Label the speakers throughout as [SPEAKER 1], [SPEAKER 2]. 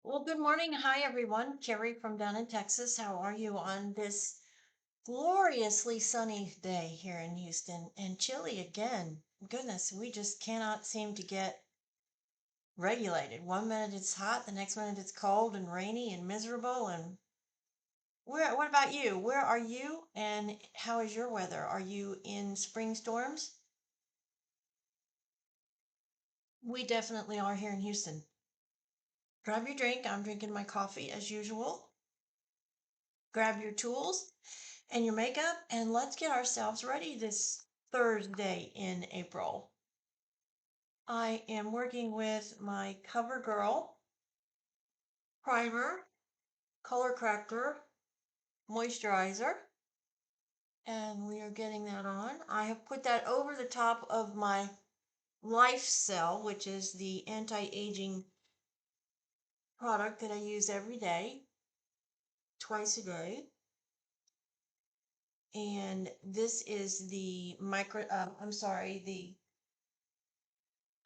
[SPEAKER 1] Well, good morning. Hi, everyone. Carrie from down in Texas. How are you on this gloriously sunny day here in Houston and chilly again? Goodness, we just cannot seem to get regulated. One minute it's hot, the next minute it's cold and rainy and miserable. And what about you? Where are you and how is your weather? Are you in spring storms? We definitely are here in Houston. Grab your drink. I'm drinking my coffee as usual. Grab your tools and your makeup, and let's get ourselves ready this Thursday in April. I am working with my CoverGirl primer, color corrector, moisturizer, and we are getting that on. I have put that over the top of my Life Cell, which is the anti-aging product that I use every day, twice a day. And this is the the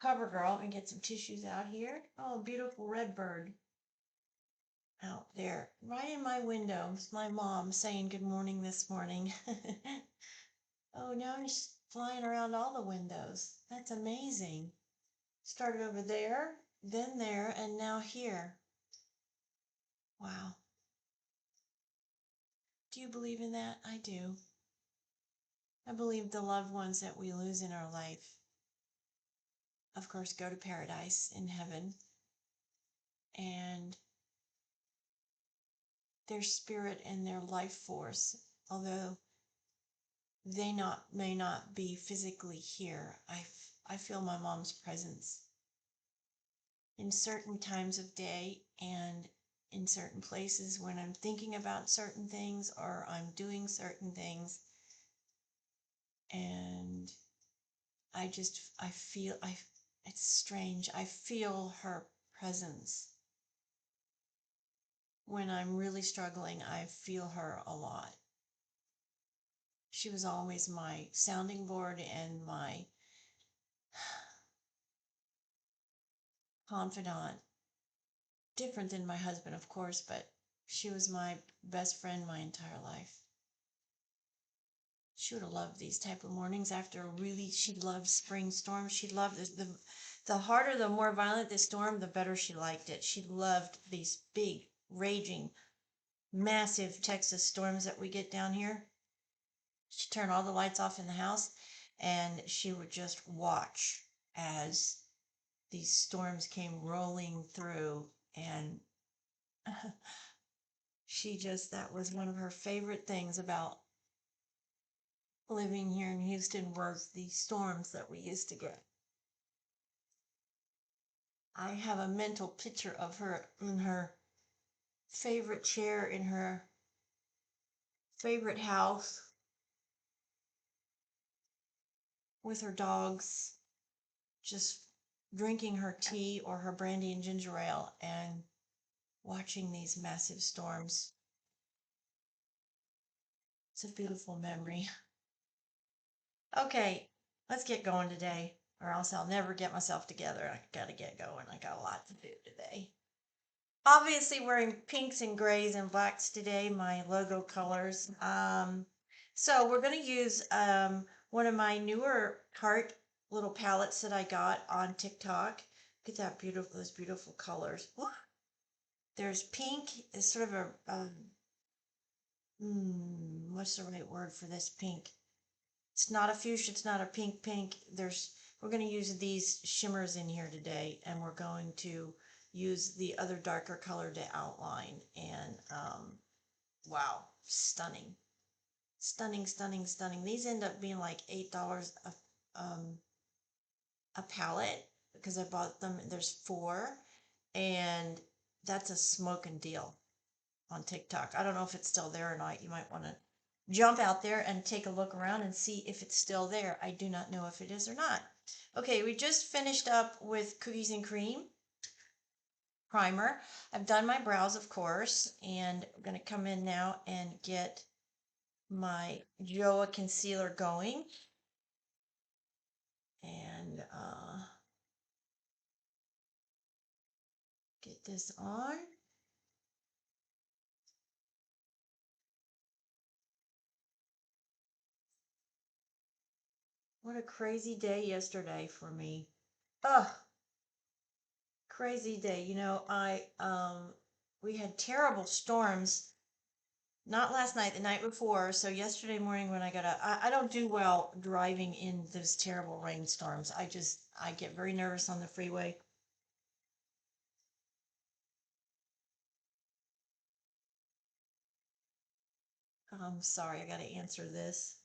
[SPEAKER 1] CoverGirl, and get some tissues out here. Oh, beautiful red bird out there, right in my window. It's my mom saying good morning this morning. Oh, now he's flying around all the windows. That's amazing. Started over there, and now here. Wow. Do you believe in that? I do. I believe the loved ones that we lose in our life, of course, go to paradise in heaven, and their spirit and their life force, although they not may not be physically here. I feel my mom's presence in certain times of day and in certain places when I'm thinking about certain things or I'm doing certain things. And I feel, it's strange. I feel her presence. When I'm really struggling, I feel her a lot. She was always my sounding board and my confidant. Different than my husband, of course, but she was my best friend my entire life. She would have loved these type of mornings after a really, she loved spring storms. She loved the harder, the more violent the storm, the better she liked it. She loved these big, raging, massive Texas storms that we get down here. She'd turn all the lights off in the house and she would just watch as these storms came rolling through, and that was one of her favorite things about living here in Houston was the storms that we used to get. I have a mental picture of her in her favorite chair in her favorite house with her dogs, just drinking her tea or her brandy and ginger ale and watching these massive storms. It's a beautiful memory. Okay, let's get going today, or else I'll never get myself together. I gotta get going. I got a lot to do today. Obviously wearing pinks and grays and blacks today, my logo colors. So we're going to use one of my newer Tarte little palettes that I got on TikTok. Look at that beautiful, those beautiful colors. Woo. There's pink. It's sort of a, what's the right word for this pink? It's not a fuchsia. It's not a pink pink. We're going to use these shimmers in here today, and we're going to use the other darker color to outline. And wow, stunning, stunning, stunning, stunning. These end up being like $8 a palette because I bought them. There's four, and that's a smoking deal on TikTok. I don't know if it's still there or not. You might want to jump out there and take a look around and see if it's still there. I do not know if it is or not. Okay, we just finished up with Cookies and Cream primer. I've done my brows, of course, and I'm going to come in now and get my Joa concealer going. And get this on. What a crazy day yesterday for me. Ugh, crazy day. You know, we had terrible storms, not last night, the night before. So yesterday morning when I got up, I don't do well driving in those terrible rainstorms. I get very nervous on the freeway. I'm sorry, I got to answer this.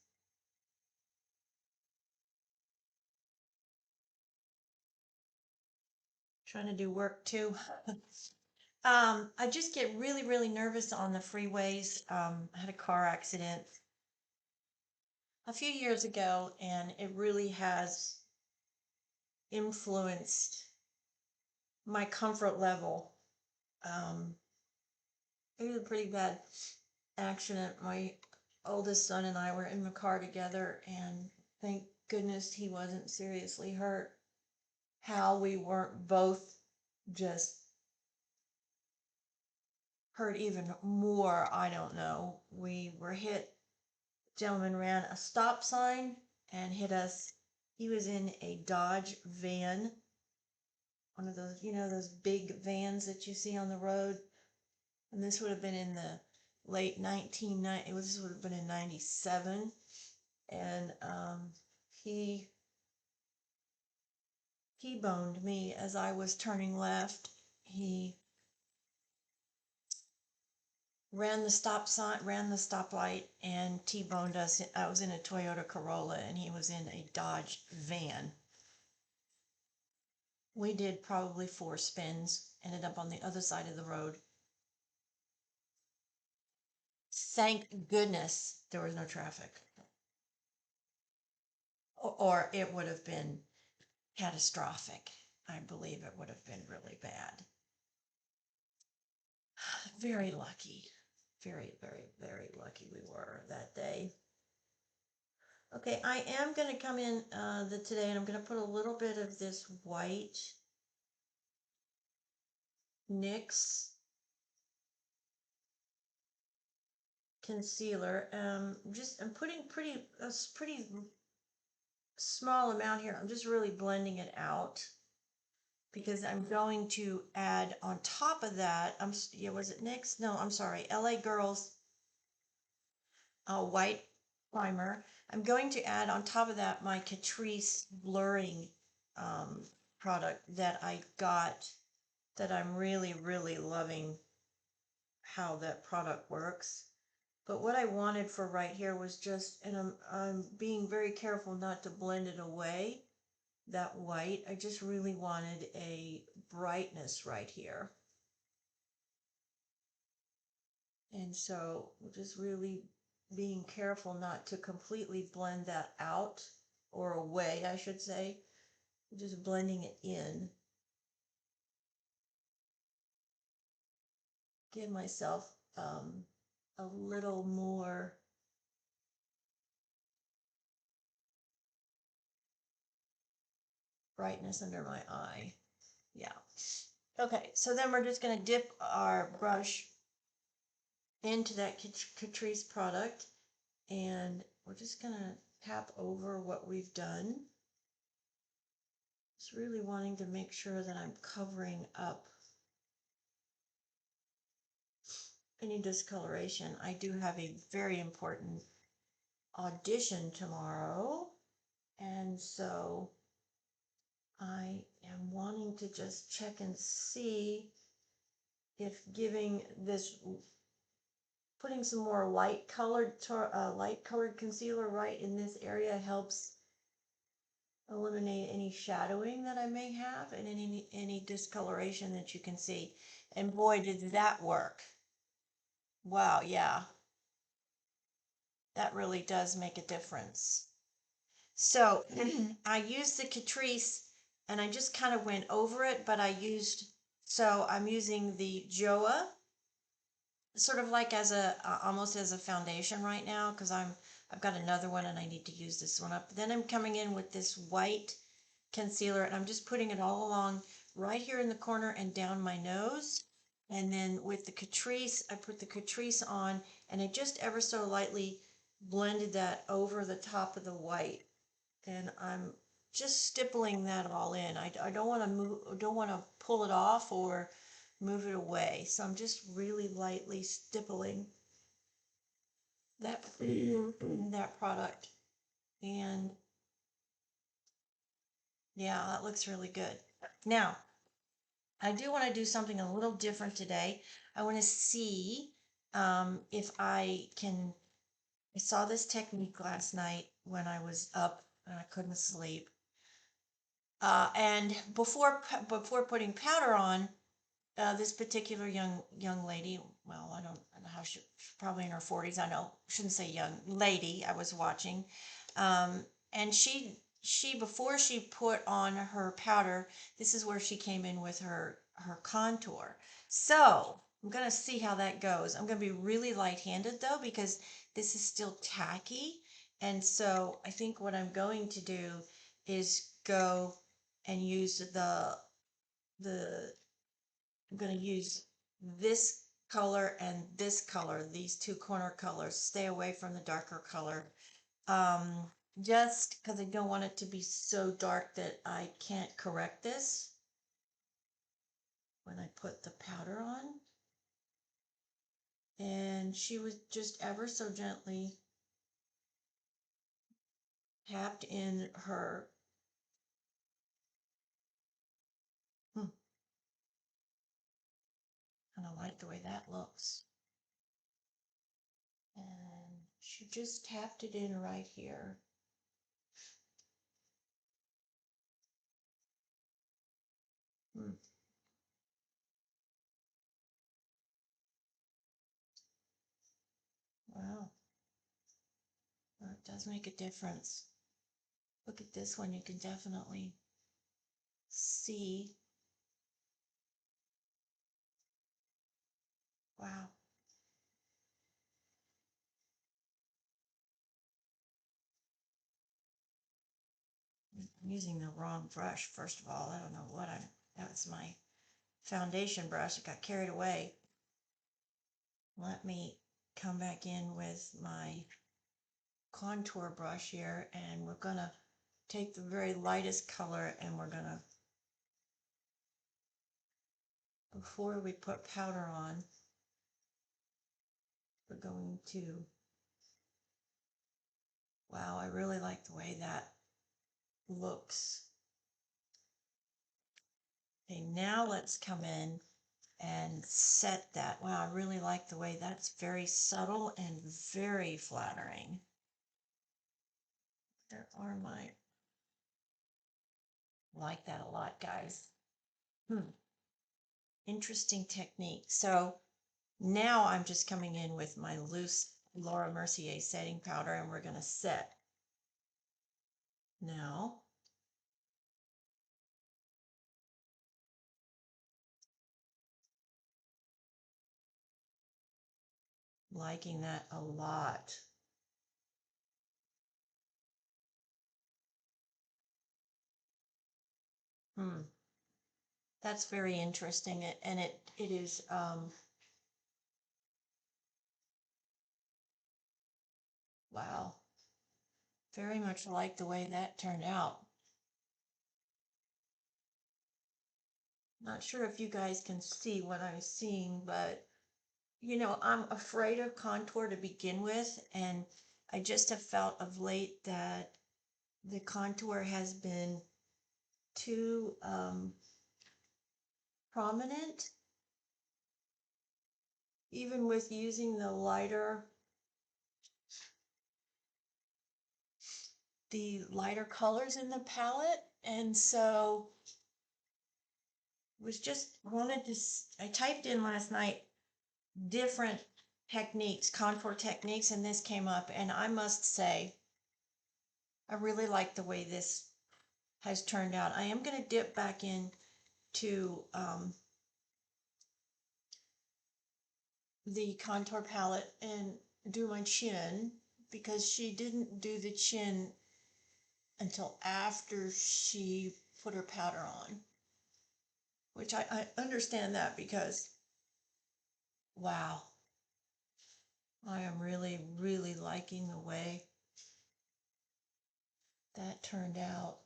[SPEAKER 1] Trying to do work too. I just get really, really nervous on the freeways. I had a car accident a few years ago, and it really has influenced my comfort level. Um, it was a pretty bad accident. My oldest son and I were in the car together, and thank goodness he wasn't seriously hurt. How we weren't both just hurt even more, I don't know. We were hit. Gentleman ran a stop sign and hit us. He was in a Dodge van, one of those, those big vans that you see on the road. And this would have been in the late 1990, this would have been in 97. And he T-boned me as I was turning left. He ran the stoplight, and T-boned us. I was in a Toyota Corolla, and he was in a Dodge van. We did probably 4 spins, ended up on the other side of the road. Thank goodness there was no traffic, or it would have been catastrophic. I believe it would have been really bad. Very lucky. Very, very, very lucky we were that day. Okay, I am going to come in today, and I'm going to put a little bit of this white NYX concealer. I'm putting a pretty small amount here. I'm just really blending it out because I'm going to add on top of that. Yeah, was it NYX? No, I'm sorry, LA Girls white primer. I'm going to add on top of that my Catrice blurring product that I got, that I'm really, really loving how that product works. But what I wanted for right here was just, and I'm being very careful not to blend it away, that white. I just really wanted a brightness right here. And so just really being careful not to completely blend that out, or away, I should say. Just blending it in. Give myself a little more brightness under my eye. Yeah. Okay, so then we're just going to dip our brush into that Catrice product, and we're just going to tap over what we've done. Just really wanting to make sure that I'm covering up any discoloration. I do have a very important audition tomorrow, and so I am wanting to just check and see if putting some more light colored concealer right in this area helps eliminate any shadowing that I may have, and any discoloration that you can see. And boy, did that work. Wow, yeah, that really does make a difference. So I used the Catrice, and I just kind of went over it, but I'm using the Joa sort of like as almost as a foundation right now, because I've got another one and I need to use this one up. Then I'm coming in with this white concealer, and I'm just putting it all along right here in the corner and down my nose. And then with the Catrice, I put the Catrice on and I just ever so lightly blended that over the top of the white. And I'm just stippling that all in. I don't want to move, don't want to pull it off or move it away. So I'm just really lightly stippling that that product. And yeah, that looks really good. Now, I do want to do something a little different today. I want to see if I can. I saw this technique last night when I was up and I couldn't sleep. And before putting powder on, this particular young lady, well, I don't know how she's probably in her 40s. I know shouldn't say young lady. I was watching, and she before she put on her powder, this is where she came in with her contour. So I'm gonna see how that goes. I'm gonna be really light-handed though because this is still tacky, and so I think what I'm going to do is go and use the I'm going to use this color and this color, these two corner colors. Stay away from the darker color. Um, just because I don't want it to be so dark that I can't correct this when I put the powder on. And she was just ever so gently tapped in her. Hmm, kind of like the way that looks. And she just tapped it in right here. Hmm. Wow, well, it does make a difference. Look at this one, you can definitely see. Wow, I'm using the wrong brush, first of all. I don't know what that was my foundation brush. It got carried away. Let me come back in with my contour brush here, and we're gonna take the very lightest color and we're gonna, before we put powder on, we're going to, wow, I really like the way that looks. Okay, now let's come in and set that. Wow, I really like the way that's very subtle and very flattering. There are my, like that a lot, guys. Interesting technique. So now I'm just coming in with my loose Laura Mercier setting powder and we're going to set. Now, liking that a lot. That's very interesting. And it is, wow, very much like the way that turned out. Not sure if you guys can see what I'm seeing, but I'm afraid of contour to begin with, and I just have felt of late that the contour has been too prominent, even with using the lighter colors in the palette, and so was just wanted to. I typed in last night different techniques, contour techniques, and this came up, and I must say, I really like the way this has turned out. I am going to dip back in to the contour palette and do my chin because she didn't do the chin until after she put her powder on. which I understand that because, wow, I am really, really liking the way that turned out.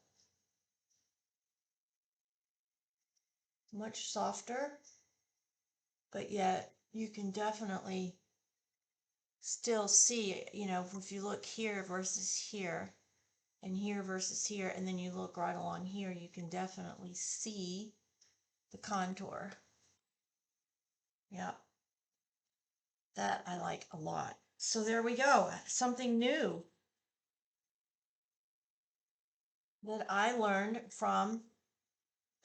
[SPEAKER 1] Much softer, but yet you can definitely still see, if you look here versus here and here versus here, and then you look right along here, you can definitely see the contour. Yeah, that I like a lot. So there we go. Something new that I learned from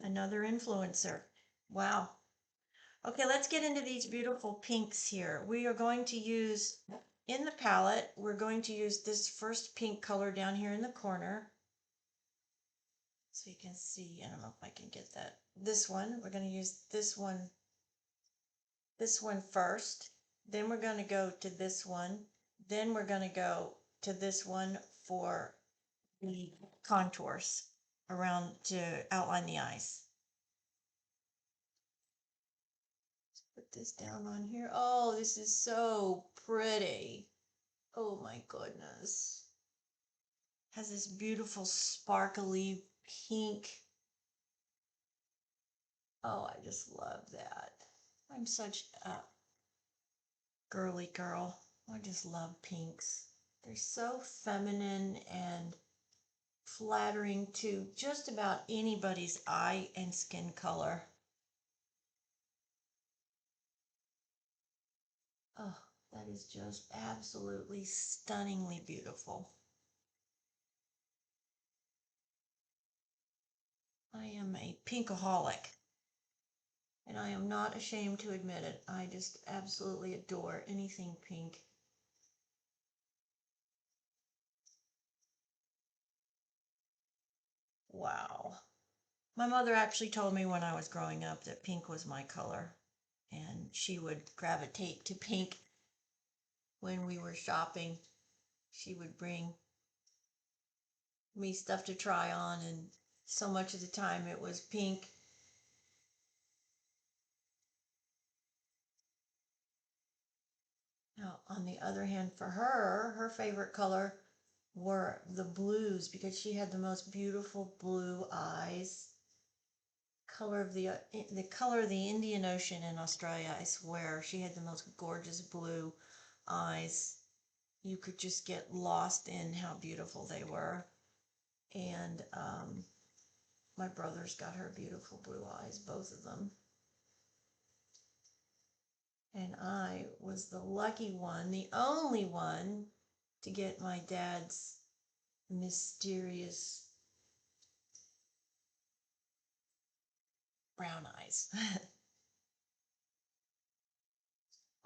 [SPEAKER 1] another influencer. Wow. Okay, let's get into these beautiful pinks here. We are going to use, in the palette, we're going to use this first pink color down here in the corner. So you can see, I don't know if I can get that. This one, we're going to use this one first. Then we're going to go to this one. Then we're going to go to this one for the contours around to outline the eyes. Put this down on here. Oh, this is so pretty. Oh my goodness. Has this beautiful sparkly pink. Oh, I just love that. I'm such a girly girl. I just love pinks. They're so feminine and flattering to just about anybody's eye and skin color. Oh, that is just absolutely stunningly beautiful. I am a pinkaholic, and I am not ashamed to admit it. I just absolutely adore anything pink. Wow. My mother actually told me when I was growing up that pink was my color, and she would gravitate to pink when we were shopping. She would bring me stuff to try on, and so much of the time it was pink. Now, on the other hand, for her, her favorite color were the blues because she had the most beautiful blue eyes. Color of the color of the Indian Ocean in Australia, I swear. She had the most gorgeous blue eyes. You could just get lost in how beautiful they were. And my brothers got her beautiful blue eyes, both of them. And I was the lucky one, the only one, to get my dad's mysterious brown eyes.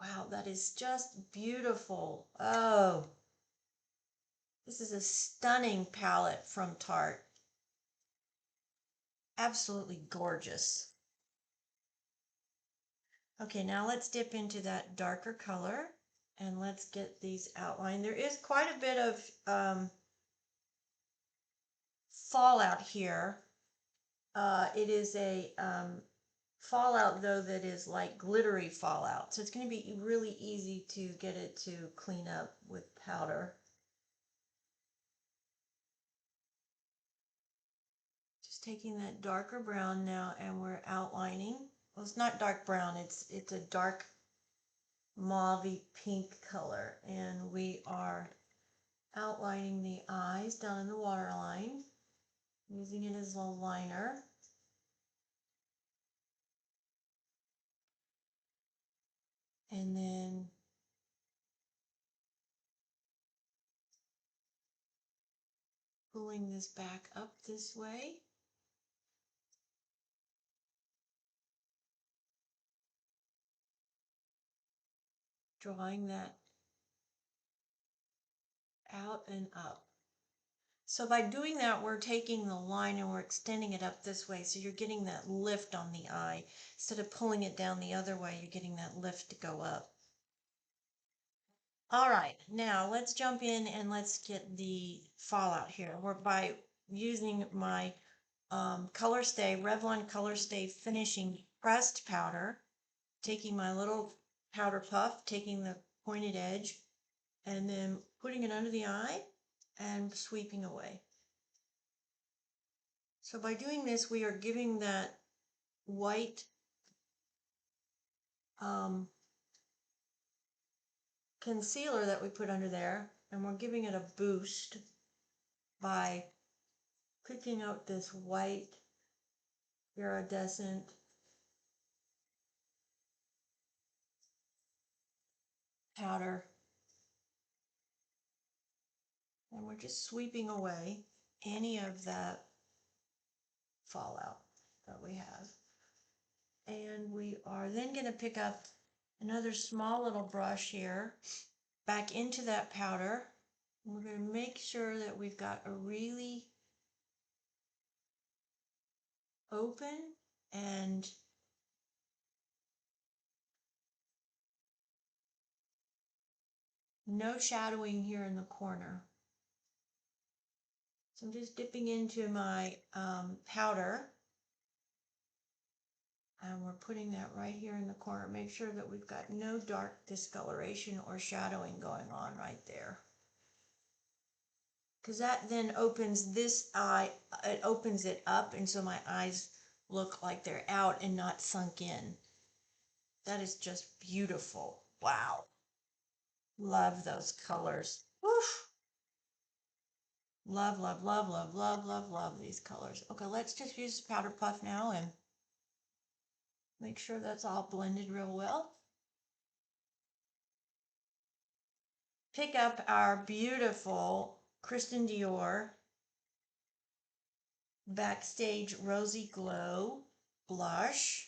[SPEAKER 1] Wow, that is just beautiful. Oh, this is a stunning palette from Tarte. Absolutely gorgeous. Okay, now let's dip into that darker color and let's get these outlined. There is quite a bit of fallout here. It is a fallout though that is like glittery fallout. So it's going to be really easy to get it to clean up with powder. Just taking that darker brown now and we're outlining. Well, it's not dark brown, it's a dark mauve pink color, and we are outlining the eyes down in the waterline, using it as a liner. And then pulling this back up this way. Drawing that out and up. So by doing that, we're taking the line and we're extending it up this way. So you're getting that lift on the eye. Instead of pulling it down the other way, you're getting that lift to go up. All right, now let's jump in and let's get the fallout here. We're by using my Color Stay, Revlon Color Stay Finishing Pressed Powder, taking my little powder puff, taking the pointed edge, and then putting it under the eye and sweeping away. So by doing this, we are giving that white concealer that we put under there, and we're giving it a boost by picking out this white iridescent powder, and we're just sweeping away any of that fallout that we have. And we are then going to pick up another small little brush here, back into that powder. We're going to make sure that we've got a really open and no shadowing here in the corner. So I'm just dipping into my powder, and we're putting that right here in the corner. Make sure that we've got no dark discoloration or shadowing going on right there, because that then opens this eye, it opens it up, and so my eyes look like they're out and not sunk in. That is just beautiful. Wow. Love those colors. Woof. Love, love, love, love, love, love, love these colors. Okay, let's just use the powder puff now and make sure that's all blended real well. Pick up our beautiful Christian Dior Backstage Rosy Glow blush.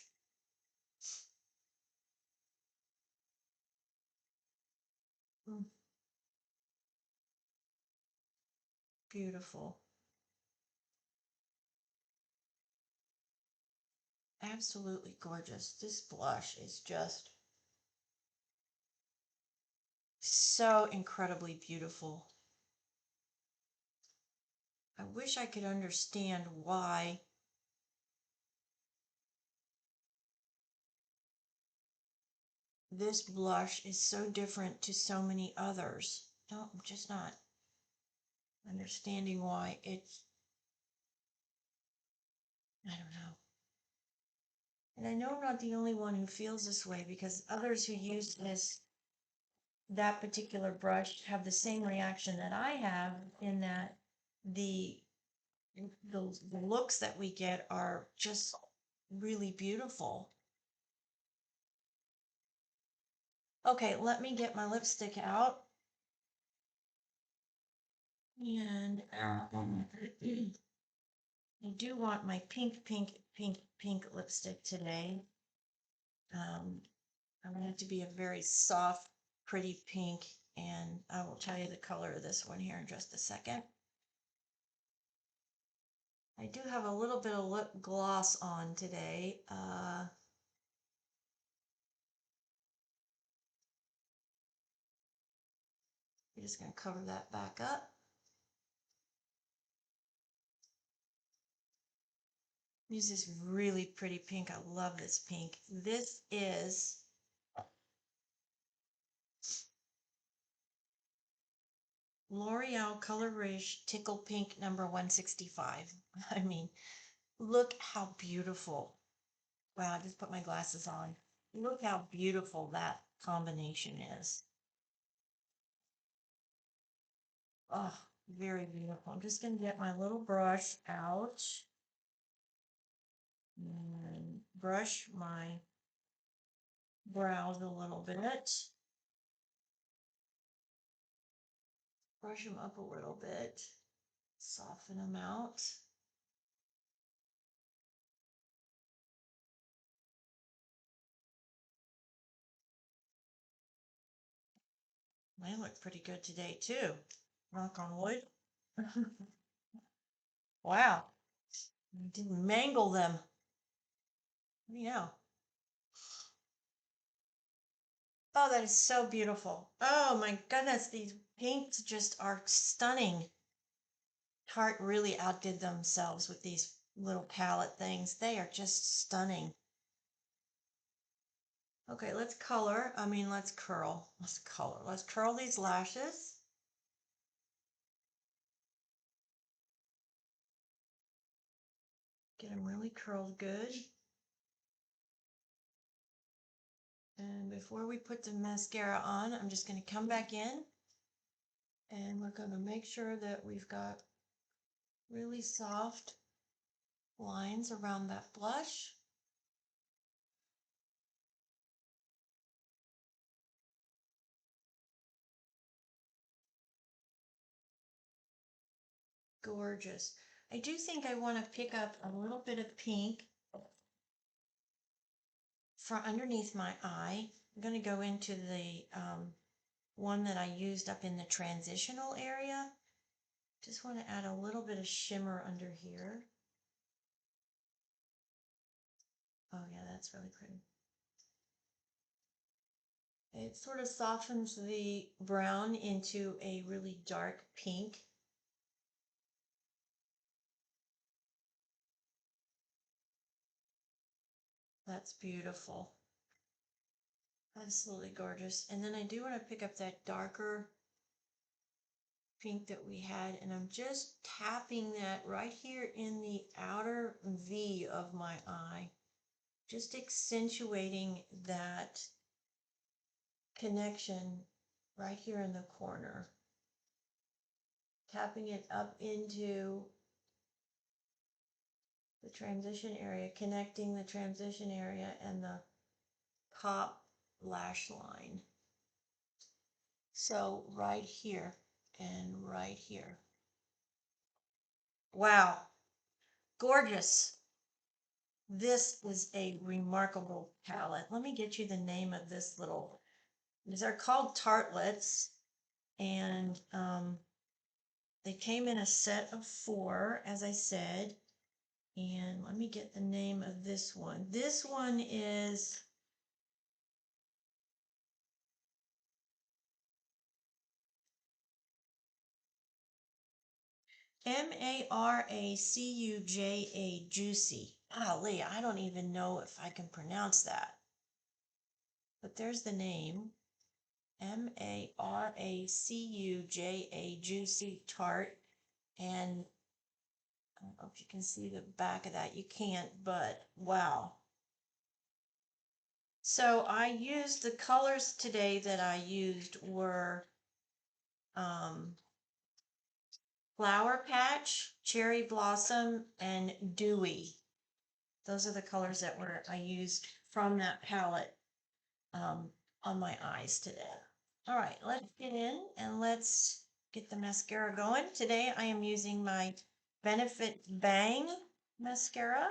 [SPEAKER 1] Beautiful. Absolutely gorgeous. This blush is just so incredibly beautiful. I wish I could understand why this blush is so different to so many others. No, I'm just not understanding why it's, I don't know. And I know I'm not the only one who feels this way, because others who use that particular brush have the same reaction that I have, in that the the looks that we get are just really beautiful. Okay, let me get my lipstick out. And I do want my pink, pink, pink, pink lipstick today. I'm going to have to be a very soft, pretty pink, and I will tell you the color of this one here in just a second. I do have a little bit of lip gloss on today. I'm just going to cover that back up. Use this really pretty pink. I love this pink. This is L'Oreal Color Rouge Tickle Pink number 165. I mean, look how beautiful. Wow, I just put my glasses on. Look how beautiful that combination is. Oh, very beautiful. I'm just going to get my little brush out and brush my brows a little bit. Brush them up a little bit. Soften them out. They look pretty good today too. Knock on wood. Wow. I didn't mangle them. What do you know? Oh, that is so beautiful. Oh my goodness, these pinks just are stunning. Tarte really outdid themselves with these little palette things. They are just stunning. Okay, let's color. Let's curl. Let's color. Let's curl these lashes. Get them really curled good. And before we put the mascara on, I'm just going to come back in and we're going to make sure that we've got really soft lines around that blush. Gorgeous. I do think I want to pick up a little bit of pink from underneath my eye. I'm going to go into the one that I used up in the transitional area. Just want to add a little bit of shimmer under here. Oh yeah, that's really pretty. It sort of softens the brown into a really dark pink. That's beautiful. Absolutely gorgeous. And then I do want to pick up that darker pink that we had, and I'm just tapping that right here in the outer V of my eye, just accentuating that connection right here in the corner, tapping it up into the transition area, connecting the transition area and the top lash line. So right here and right here. Wow, gorgeous. This is a remarkable palette. Let me get you the name of this little, they're called tartlets, and they came in a set of 4, as I said. And let me get the name of this one. This one is Maracuja Juicy. Golly, I don't even know if I can pronounce that. But there's the name. Maracuja Juicy Tart. And I don't know if you can see the back of that. You can't, but wow. So I used the colors today that I used were Flower Patch, Cherry Blossom, and Dewy. Those are the colors that I used from that palette on my eyes today. All right, let's get in and let's get the mascara going. Today I am using my Benefit Bang mascara.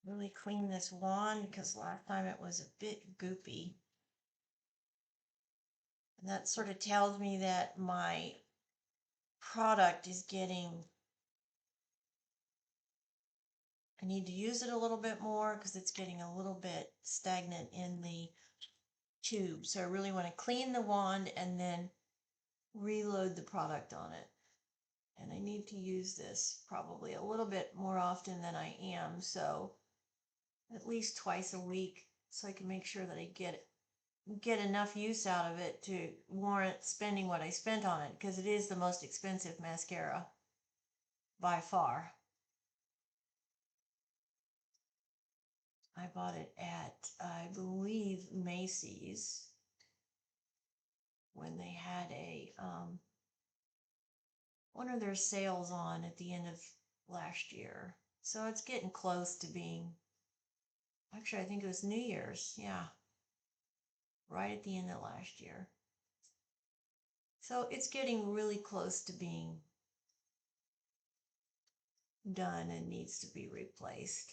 [SPEAKER 1] Really clean this wand because last time it was a bit goopy. And that sort of tells me that my product is getting, I need to use it a little bit more because it's getting a little bit stagnant in the tube. So I really want to clean the wand and then reload the product on it. And I need to use this probably a little bit more often than I am. So at least twice a week so I can make sure that I get enough use out of it to warrant spending what I spent on it, because it is the most expensive mascara by far. I bought it at, I believe, Macy's when they had a one of their sales on at the end of last year. So it's getting close to being, actually I think it was New Year's, yeah, right at the end of last year. So it's getting really close to being done and needs to be replaced.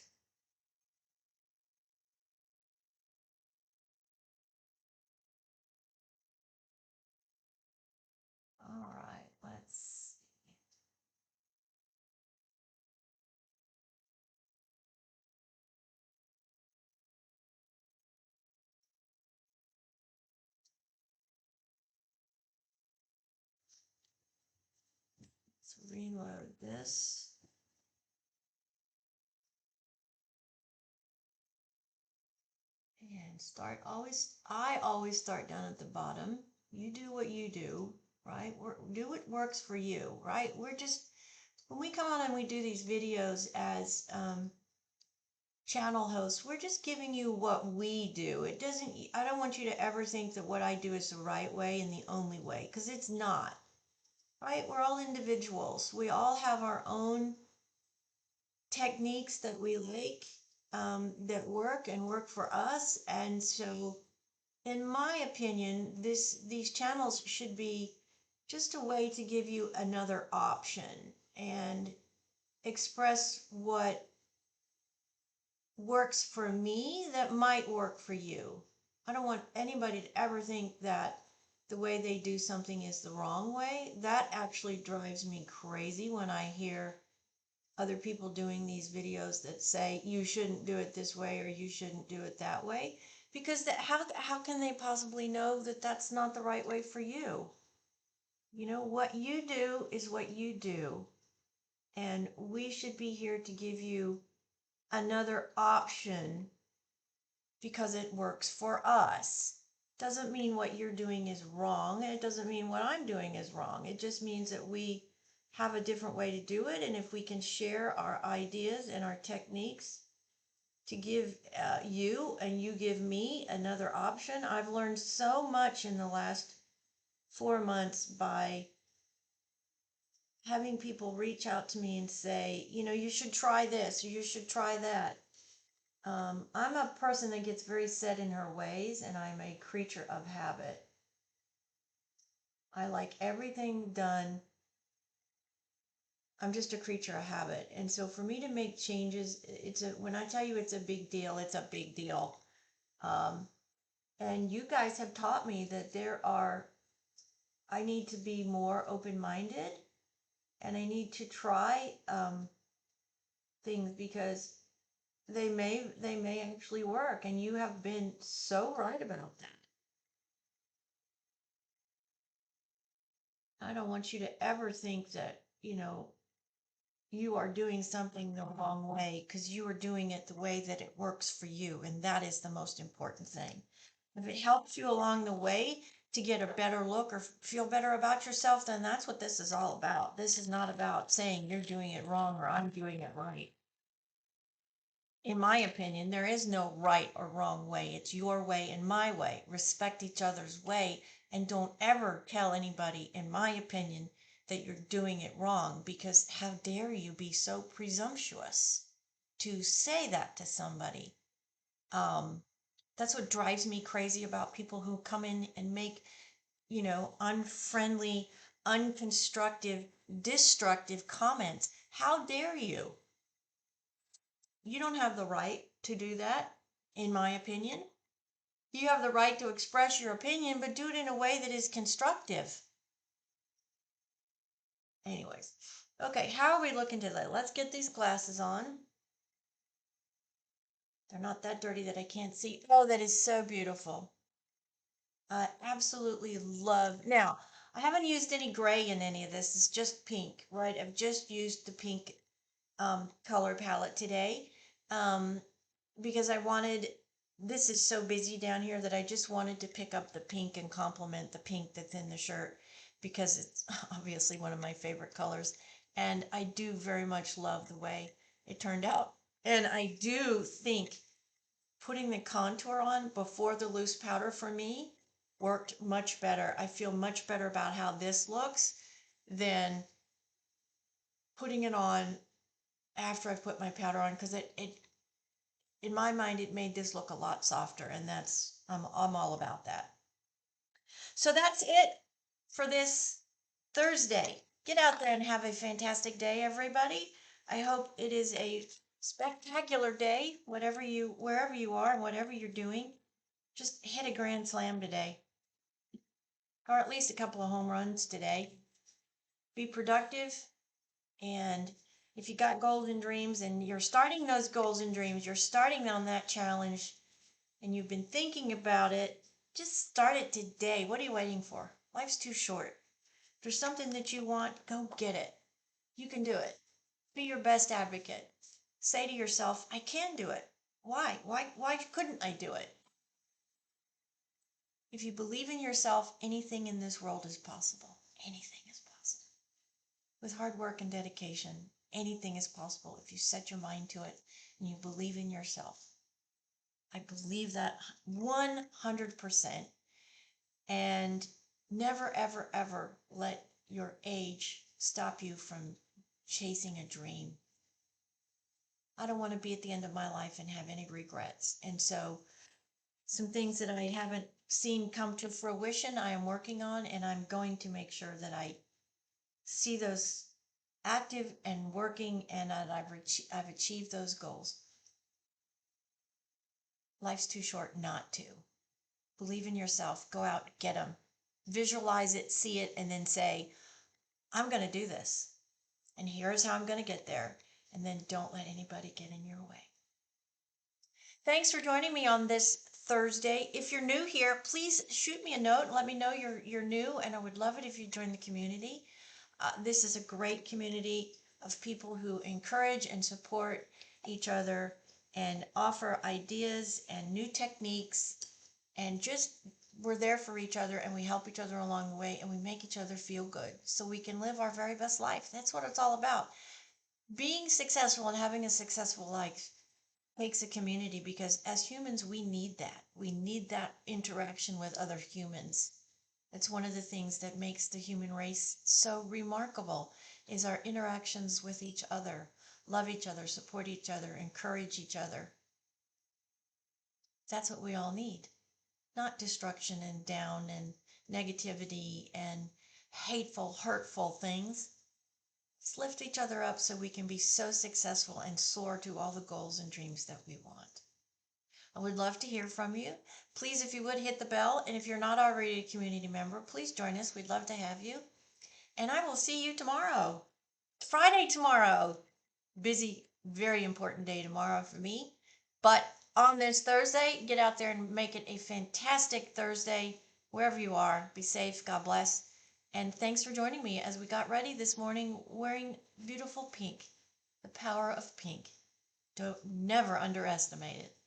[SPEAKER 1] All right, let's see. Let's reload this. I always start down at the bottom. You do what you do, right? Do what works for you, right? When we come on and we do these videos as channel hosts, we're just giving you what we do. I don't want you to ever think that what I do is the right way and the only way, because it's not, right? We're all individuals. We all have our own techniques that we like, that work and work for us. And so, in my opinion, these channels should be just a way to give you another option and express what works for me that might work for you. I don't want anybody to ever think that the way they do something is the wrong way. That actually drives me crazy when I hear other people doing these videos that say you shouldn't do it this way or you shouldn't do it that way, because how can they possibly know that that's not the right way for you? You know, what you do is what you do, and we should be here to give you another option because it works for us. Doesn't mean what you're doing is wrong, and it doesn't mean what I'm doing is wrong. It just means that we have a different way to do it, and if we can share our ideas and our techniques to give you and you give me another option. I've learned so much in the last 4 months by having people reach out to me and say, you know, you should try this or you should try that. I'm a person that gets very set in her ways, and I'm a creature of habit. I like everything done. I'm just a creature of habit. And so for me to make changes, when I tell you it's a big deal, it's a big deal. Um, and you guys have taught me that I need to be more open-minded, and I need to try things because they may actually work. And you have been so right about that. I don't want you to ever think that, you know, you are doing something the wrong way, because you are doing it the way that it works for you. And that is the most important thing. If it helps you along the way to get a better look or feel better about yourself, then that's what this is all about. This is not about saying you're doing it wrong or I'm doing it right. In my opinion, there is no right or wrong way. It's your way and my way. Respect each other's way, and don't ever tell anybody, in my opinion, that you're doing it wrong, because how dare you be so presumptuous to say that to somebody? That's what drives me crazy about people who come in and make, you know, unfriendly, unconstructive, destructive comments. How dare you? You don't have the right to do that, in my opinion. You have the right to express your opinion, but do it in a way that is constructive. Anyways, okay, how are we looking today? Let's get these glasses on. They're not that dirty that I can't see. Oh, that is so beautiful. I absolutely love. Now, I haven't used any gray in any of this. It's just pink, right? I've just used the pink color palette today, um, because this is so busy down here that I just wanted to pick up the pink and complement the pink that's in the shirt, because it's obviously one of my favorite colors. And I do very much love the way it turned out. And I do think putting the contour on before the loose powder for me worked much better. I feel much better about how this looks than putting it on after I put my powder on, because it in my mind it made this look a lot softer, and I'm all about that. So that's it for this Thursday. Get out there and have a fantastic day, everybody. I hope it is a spectacular day, wherever you are and whatever you're doing. Just hit a grand slam today, or at least a couple of home runs today. Be productive, and if you got goals and dreams and you're starting those goals and dreams, you're starting on that challenge, and you've been thinking about it, just start it today. What are you waiting for? Life's too short. If there's something that you want, go get it. You can do it. Be your best advocate. Say to yourself, I can do it. Why? Why couldn't I do it? If you believe in yourself, anything in this world is possible. Anything is possible. With hard work and dedication, anything is possible if you set your mind to it and you believe in yourself. I believe that 100%. And never, ever, ever let your age stop you from chasing a dream. I don't want to be at the end of my life and have any regrets. And so, some things that I haven't seen come to fruition, I am working on, and I'm going to make sure that I see those active and working, and that I've achieved those goals. Life's too short not to. Believe in yourself. Go out, get them. Visualize it, see it, and then say, I'm going to do this. And here's how I'm going to get there. And then don't let anybody get in your way. Thanks for joining me on this Thursday. If you're new here, please shoot me a note and let me know you're new. And I would love it if you join the community. This is a great community of people who encourage and support each other and offer ideas and new techniques, and just we're there for each other, and we help each other along the way, and we make each other feel good so we can live our very best life. That's what it's all about. Being successful and having a successful life takes a community, because as humans we need that. We need that interaction with other humans. It's one of the things that makes the human race so remarkable, is our interactions with each other. Love each other, support each other, encourage each other. That's what we all need. Not destruction and down and negativity and hateful, hurtful things. Let's lift each other up so we can be so successful and soar to all the goals and dreams that we want. I would love to hear from you. Please, if you would, hit the bell. And if you're not already a community member, please join us. We'd love to have you. And I will see you tomorrow. Friday tomorrow. Busy, very important day tomorrow for me. But on this Thursday, get out there and make it a fantastic Thursday wherever you are. Be safe. God bless. And thanks for joining me as we got ready this morning wearing beautiful pink. The power of pink. Don't never underestimate it.